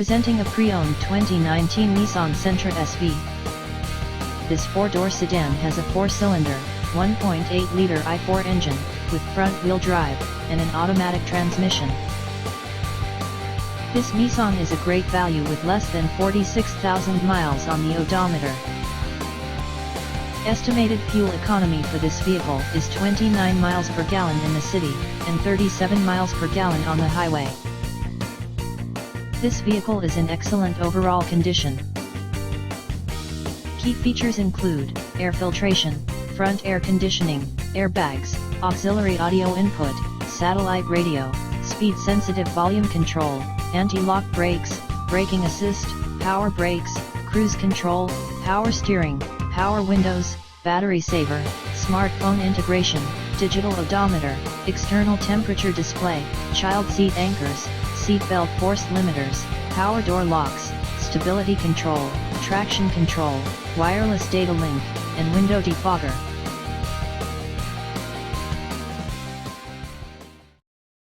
Presenting a pre-owned 2019 Nissan Sentra SV. This four-door sedan has a four-cylinder, 1.8-liter i4 engine, with front-wheel drive, and an automatic transmission. This Nissan is a great value with less than 46,000 miles on the odometer. Estimated fuel economy for this vehicle is 29 miles per gallon in the city, and 37 miles per gallon on the highway. This vehicle is in excellent overall condition. Key features include air filtration, front air conditioning, airbags, auxiliary audio input, satellite radio, speed-sensitive volume control, anti-lock brakes, braking assist, power brakes, cruise control, power steering, power windows, battery saver, smartphone integration, digital odometer, external temperature display, child seat anchors, seat belt force limiters, power door locks, stability control, traction control, wireless data link, and window defogger.